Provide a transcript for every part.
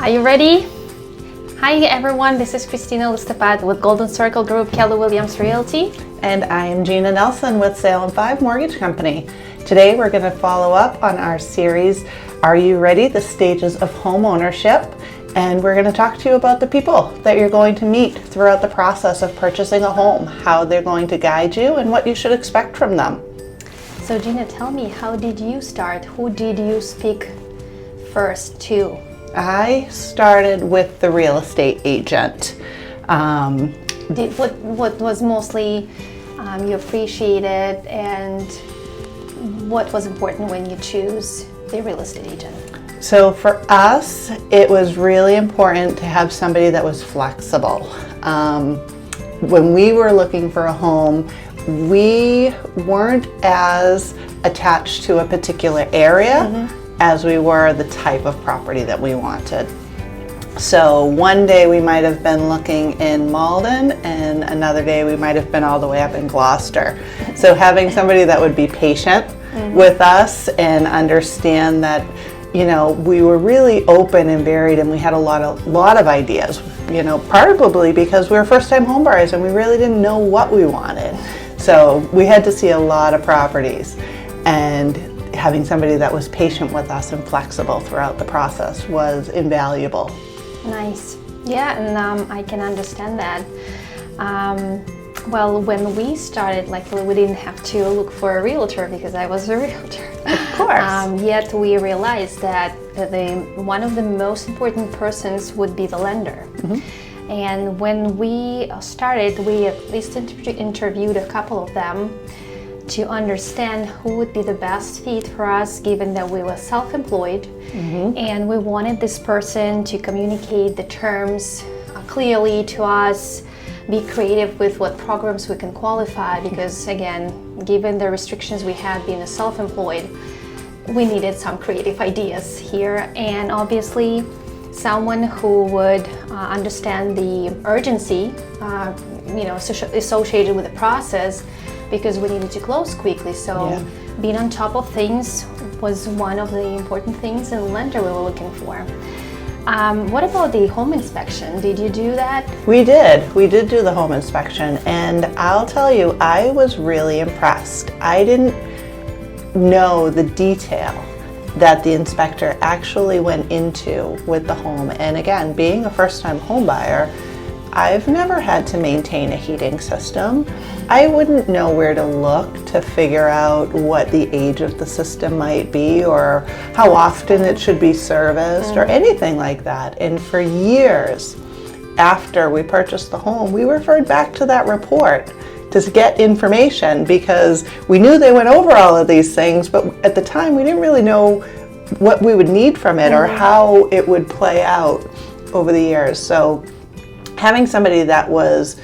Are you ready? Hi everyone, this is Christina Listapad with Golden Circle Group, Keller Williams Realty. And I am Gina Nelson with Salem 5 Mortgage Company. Today we're going to follow up on our series, Are You Ready? The Stages of Home Ownership. And we're going to talk to you about the people that you're going to meet throughout the process of purchasing a home, how they're going to guide you, and what you should expect from them. So Gina, tell me, how did you start? Who did you speak first to? I started with the real estate agent. What was mostly you appreciated, and what was important when you choose the real estate agent? So for us, it was really important to have somebody that was flexible. When we were looking for a home, we weren't as attached to a particular area as we were the type of property that we wanted. So one day we might have been looking in Malden, and another day we might have been all the way up in Gloucester. So having somebody that would be patient with us and understand that, you know, we were really open and varied, and we had a lot of ideas, you know, probably because we were first-time home buyers and we really didn't know what we wanted. So we had to see a lot of properties, and having somebody that was patient with us and flexible throughout the process was invaluable. Nice. Yeah, and I can understand that. Well, when we started, we didn't have to look for a realtor because I was a realtor. Of course. Yet we realized that one of the most important persons would be the lender. And when we started, we at least interviewed a couple of them to understand who would be the best fit for us, given that we were self-employed. And we wanted this person to communicate the terms clearly to us, be creative with what programs we can qualify, because again, given the restrictions we had being a self-employed, we needed some creative ideas here, and obviously someone who would understand the urgency associated with the process, because we needed to close quickly. So being on top of things was one of the important things in the lender we were looking for. What about the home inspection? Did you do that? We did. We did do the home inspection, and I'll tell you, I was really impressed. I didn't know the detail that the inspector actually went into with the home. And again, being a first-time home buyer, I've never had to maintain a heating system. I wouldn't know where to look to figure out what the age of the system might be, or how often it should be serviced, or anything like that. And for years after we purchased the home, we referred back to that report to get information, because we knew they went over all of these things, but at the time we didn't really know what we would need from it or how it would play out over the years. So having somebody that was,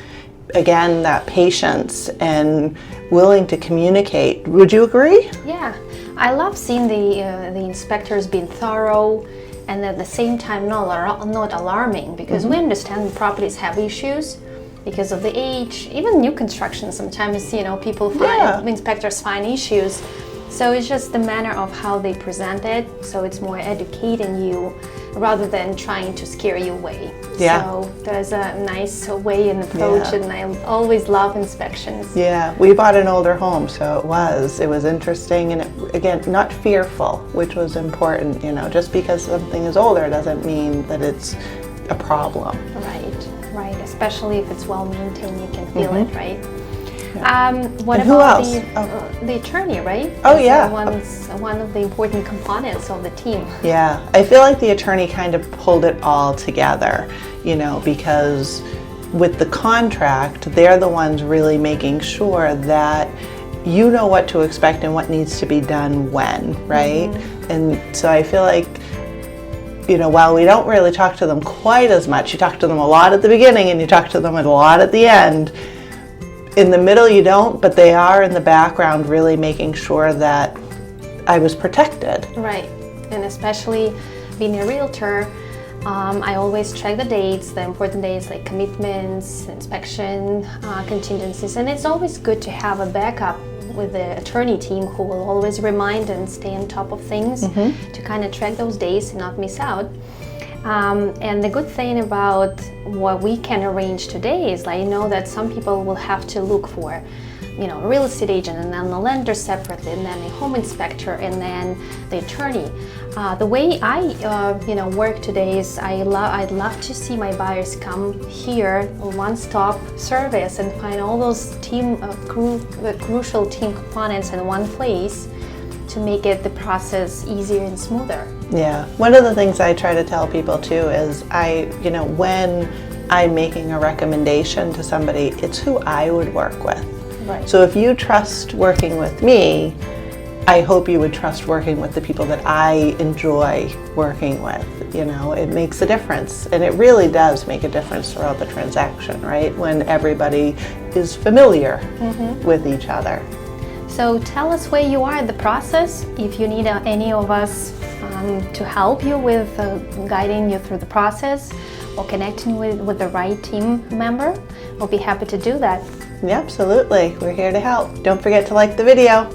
again, that patience and willing to communicate. Would you agree? Yeah, I love seeing the inspectors being thorough and at the same time not alarming, because we understand properties have issues because of the age. Even new construction, sometimes people find inspectors find issues. So it's just the manner of how they present it. So it's more educating you rather than trying to scare you away. So there's a nice way and approach, and I always love inspections. Yeah, we bought an older home, so it was interesting, and again, not fearful, which was important. Just because something is older doesn't mean that it's a problem. Right. Especially if it's well maintained, you can feel it, right? What and about who else? The attorney, right? Oh, yeah. One of the important components of the team. Yeah, I feel like the attorney kind of pulled it all together, because with the contract, they're the ones really making sure that you know what to expect and what needs to be done when, right? And so I feel like, while we don't really talk to them quite as much, you talk to them a lot at the beginning and you talk to them a lot at the end. In the middle you don't, but they are in the background really making sure that I was protected. Right, and especially being a realtor, I always check the dates, the important dates like commitments, inspection, contingencies, and it's always good to have a backup with the attorney team who will always remind and stay on top of things to kind of track those days and not miss out. And the good thing about what we can arrange today is, I know that some people will have to look for, a real estate agent, and then the lender separately, and then a home inspector, and then the attorney. The way I, work today is I'd love to see my buyers come here, one-stop service, and find all those crucial team components in one place to make the process easier and smoother. Yeah, one of the things I try to tell people too is when I'm making a recommendation to somebody, it's who I would work with. Right. So if you trust working with me, I hope you would trust working with the people that I enjoy working with. It makes a difference, and it really does make a difference throughout the transaction, right? When everybody is familiar with each other. So tell us where you are in the process. If you need any of us to help you with guiding you through the process or connecting with the right team member, we'll be happy to do that. Yeah, absolutely. We're here to help. Don't forget to like the video.